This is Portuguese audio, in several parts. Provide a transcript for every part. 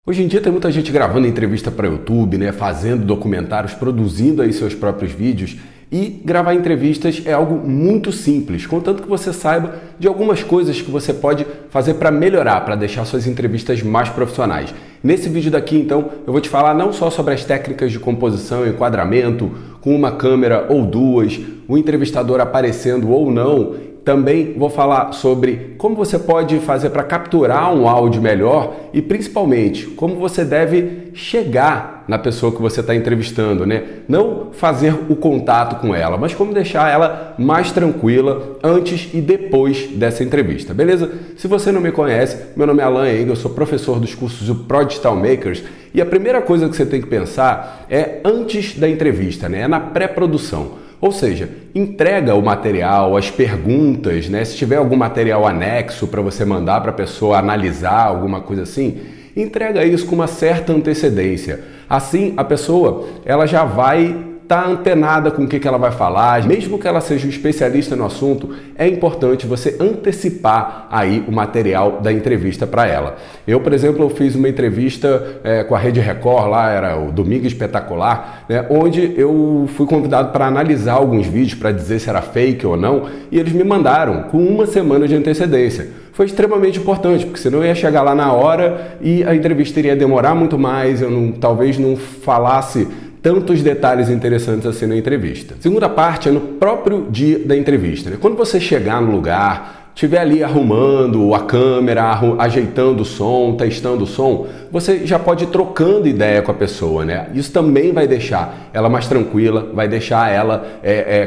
Hoje em dia tem muita gente gravando entrevista para YouTube, né, fazendo documentários, produzindo aí seus próprios vídeos, e gravar entrevistas é algo muito simples, contanto que você saiba de algumas coisas que você pode fazer para melhorar, para deixar suas entrevistas mais profissionais. Nesse vídeo daqui, então, eu vou te falar não só sobre as técnicas de composição e enquadramento, com uma câmera ou duas, o entrevistador aparecendo ou não. Também vou falar sobre como você pode fazer para capturar um áudio melhor e, principalmente, como você deve chegar na pessoa que você está entrevistando, né? Não fazer o contato com ela, mas como deixar ela mais tranquila antes e depois dessa entrevista, beleza? Se você não me conhece, meu nome é Alan Engel, eu sou professor dos cursos do Pro Digital Makers e a primeira coisa que você tem que pensar é antes da entrevista, né? É na pré-produção. Ou seja, entrega o material, as perguntas, né? Se tiver algum material anexo para você mandar para a pessoa analisar, alguma coisa assim, entrega isso com uma certa antecedência. Assim, a pessoa ela já vai estar antenada com o que ela vai falar. Mesmo que ela seja um especialista no assunto, é importante você antecipar aí o material da entrevista para ela. Eu, por exemplo, eu fiz uma entrevista com a Rede Record, lá era o Domingo Espetacular, né, onde eu fui convidado para analisar alguns vídeos para dizer se era fake ou não, e eles me mandaram com uma semana de antecedência. Foi extremamente importante, porque senão eu ia chegar lá na hora e a entrevista iria demorar muito mais, talvez não falasse tantos detalhes interessantes assim na entrevista. Segunda parte é no próprio dia da entrevista, né? Quando você chegar no lugar, estiver ali arrumando a câmera, ajeitando o som, testando o som, você já pode ir trocando ideia com a pessoa, né? Isso também vai deixar ela mais tranquila, vai deixar ela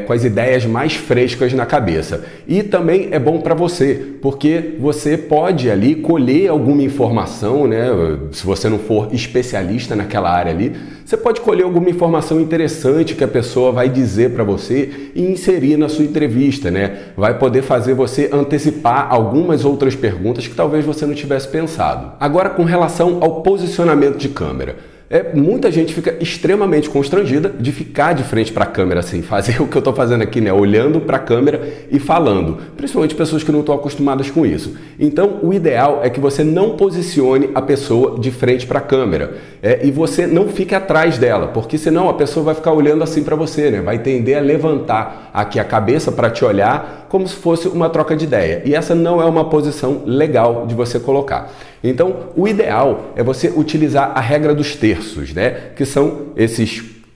com as ideias mais frescas na cabeça. E também é bom para você, porque você pode ali colher alguma informação, né? Se você não for especialista naquela área ali, você pode colher alguma informação interessante que a pessoa vai dizer para você e inserir na sua entrevista, né? Vai poder fazer você antecipar algumas outras perguntas que talvez você não tivesse pensado. Agora, com relação ao posicionamento de câmera. Muita gente fica extremamente constrangida de ficar de frente para a câmera assim, fazer o que eu estou fazendo aqui, né? Olhando para a câmera e falando, principalmente pessoas que não estão acostumadas com isso. Então, o ideal é que você não posicione a pessoa de frente para a câmera e você não fique atrás dela, porque senão a pessoa vai ficar olhando assim para você, né? Vai tender a levantar aqui a cabeça para te olhar como se fosse uma troca de ideia. E essa não é uma posição legal de você colocar. Então, o ideal é você utilizar a regra dos terços, né? Que são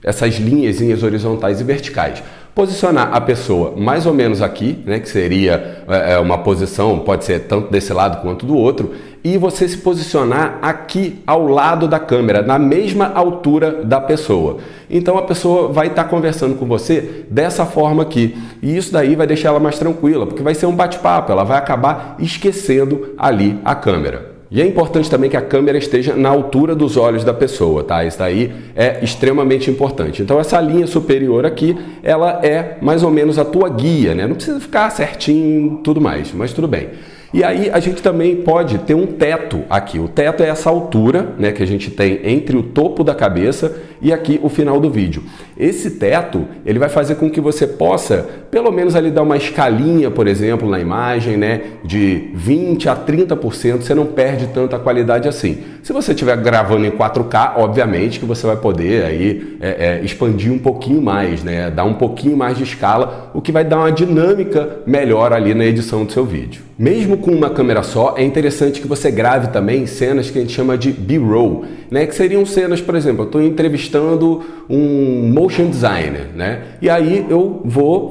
essas linhazinhas horizontais e verticais. Posicionar a pessoa mais ou menos aqui, né? Que seria uma posição, pode ser tanto desse lado quanto do outro, e você se posicionar aqui ao lado da câmera, na mesma altura da pessoa. Então a pessoa vai estar conversando com você dessa forma aqui. E isso daí vai deixar ela mais tranquila, porque vai ser um bate-papo, ela vai acabar esquecendo ali a câmera. E é importante também que a câmera esteja na altura dos olhos da pessoa, tá? Isso daí é extremamente importante. Então essa linha superior aqui, ela é mais ou menos a tua guia, né? Não precisa ficar certinho, tudo mais, mas tudo bem. E aí a gente também pode ter um teto aqui. O teto é essa altura, né, que a gente tem entre o topo da cabeça e aqui o final do vídeo. Esse teto, ele vai fazer com que você possa, pelo menos ali dar uma escalinha, por exemplo, na imagem, né, de 20 a 30%, você não perde tanta qualidade assim. Se você estiver gravando em 4K, obviamente que você vai poder aí expandir um pouquinho mais, né, dar um pouquinho mais de escala, o que vai dar uma dinâmica melhor ali na edição do seu vídeo. Mesmo com uma câmera só, é interessante que você grave também cenas que a gente chama de B-roll, né? Que seriam cenas, por exemplo, eu estou entrevistando um motion designer, né? E aí eu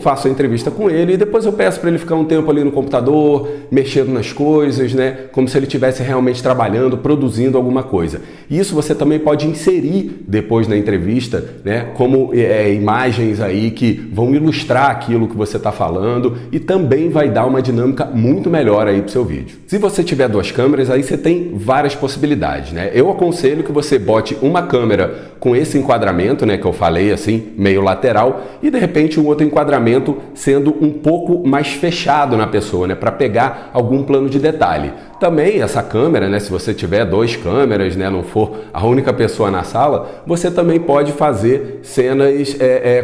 faço a entrevista com ele e depois eu peço para ele ficar um tempo ali no computador, mexendo nas coisas, né? Como se ele estivesse realmente trabalhando, produzindo alguma coisa. Isso você também pode inserir depois na entrevista, né? Como imagens aí que vão ilustrar aquilo que você está falando e também vai dar uma dinâmica muito melhor aí para o seu vídeo. Se você tiver duas câmeras, aí você tem várias possibilidades, né? Eu aconselho que você bote uma câmera com esse enquadramento, né, que eu falei assim, meio lateral, e de repente um outro enquadramento sendo um pouco mais fechado na pessoa, né, para pegar algum plano de detalhe. Também essa câmera, né, se você tiver 2 câmeras, né, não for a única pessoa na sala, você também pode fazer cenas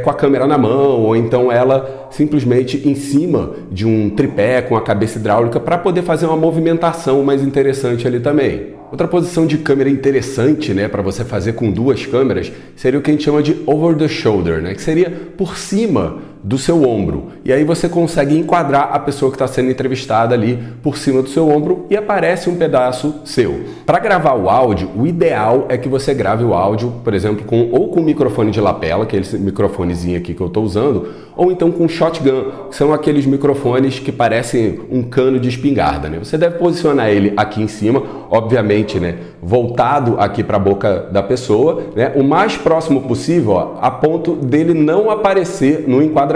com a câmera na mão, ou então ela simplesmente em cima de um tripé com a cabeça hidráulica para poder fazer uma movimentação mais interessante ali também. Outra posição de câmera interessante, né, para você fazer com 2 câmeras seria o que a gente chama de over the shoulder, né, que seria por cima do seu ombro. E aí você consegue enquadrar a pessoa que está sendo entrevistada ali por cima do seu ombro e aparece um pedaço seu. Para gravar o áudio, o ideal é que você grave o áudio, por exemplo, ou com microfone de lapela, que é esse microfonezinho aqui que eu estou usando, ou então com shotgun, que são aqueles microfones que parecem um cano de espingarda, né? Você deve posicionar ele aqui em cima, obviamente, né, voltado aqui para a boca da pessoa, né, o mais próximo possível, ó, a ponto dele não aparecer no enquadramento.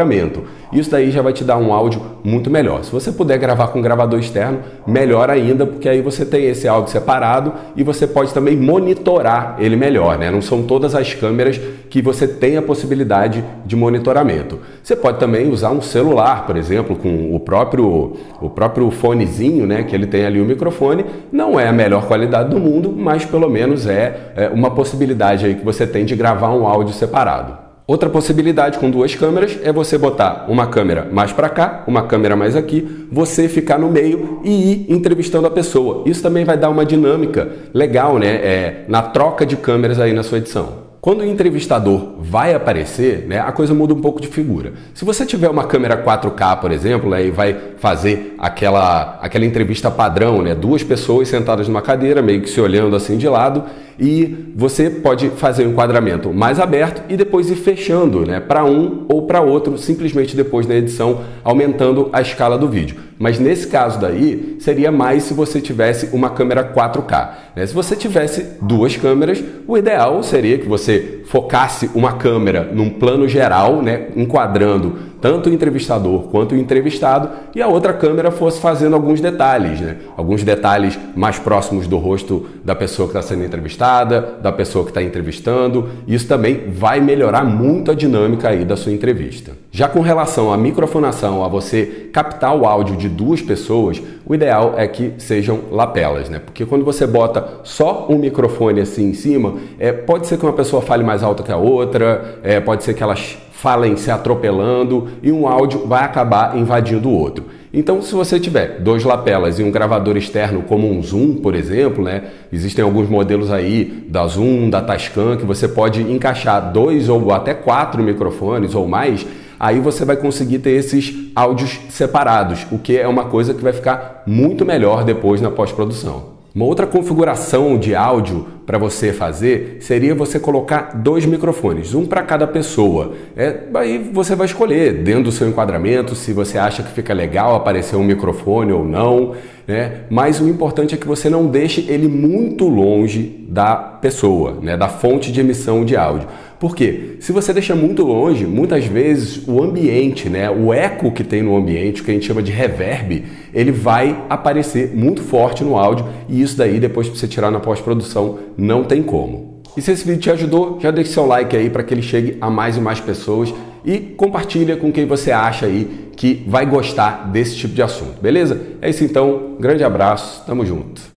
Isso daí já vai te dar um áudio muito melhor. Se você puder gravar com gravador externo, melhor ainda, porque aí você tem esse áudio separado e você pode também monitorar ele melhor, né? Não são todas as câmeras que você tem a possibilidade de monitoramento. Você pode também usar um celular, por exemplo, com o próprio fonezinho, né, que ele tem ali o microfone. Não é a melhor qualidade do mundo, mas pelo menos é uma possibilidade aí que você tem de gravar um áudio separado. Outra possibilidade com 2 câmeras é você botar uma câmera mais para cá, uma câmera mais aqui, você ficar no meio e ir entrevistando a pessoa. Isso também vai dar uma dinâmica legal, né, na troca de câmeras aí na sua edição. Quando o entrevistador vai aparecer, né, a coisa muda um pouco de figura. Se você tiver uma câmera 4K, por exemplo, né, e vai fazer aquela entrevista padrão, né, 2 pessoas sentadas numa cadeira, meio que se olhando assim de lado, e você pode fazer um enquadramento mais aberto e depois ir fechando, né, para um ou para outro, simplesmente depois na edição, aumentando a escala do vídeo. Mas nesse caso daí, seria mais se você tivesse uma câmera 4K. Né? Se você tivesse 2 câmeras, o ideal seria que você focasse uma câmera num plano geral, né, enquadrando tanto o entrevistador quanto o entrevistado, e a outra câmera fosse fazendo alguns detalhes, né? Alguns detalhes mais próximos do rosto da pessoa que está sendo entrevistada, da pessoa que está entrevistando. Isso também vai melhorar muito a dinâmica aí da sua entrevista. Já com relação à microfonação, a você captar o áudio de 2 pessoas, o ideal é que sejam lapelas, né? Porque quando você bota só um microfone assim em cima, pode ser que uma pessoa fale mais alto que a outra, pode ser que elas falem se atropelando e um áudio vai acabar invadindo o outro. Então, se você tiver 2 lapelas e um gravador externo como um Zoom, por exemplo, né? Existem alguns modelos aí da Zoom, da Tascam, que você pode encaixar 2 ou até 4 microfones ou mais, aí você vai conseguir ter esses áudios separados, o que é uma coisa que vai ficar muito melhor depois na pós-produção. Uma outra configuração de áudio para você fazer seria você colocar 2 microfones, um para cada pessoa. Aí você vai escolher dentro do seu enquadramento se você acha que fica legal aparecer um microfone ou não, né? Mas o importante é que você não deixe ele muito longe da pessoa, né? Da fonte de emissão de áudio. Por quê? Se você deixa muito longe, muitas vezes o ambiente, né, o eco que tem no ambiente, o que a gente chama de reverb, ele vai aparecer muito forte no áudio e isso daí depois que você tirar na pós-produção não tem como. E se esse vídeo te ajudou, já deixe seu like aí para que ele chegue a mais e mais pessoas e compartilha com quem você acha aí que vai gostar desse tipo de assunto, beleza? É isso então, grande abraço, tamo junto.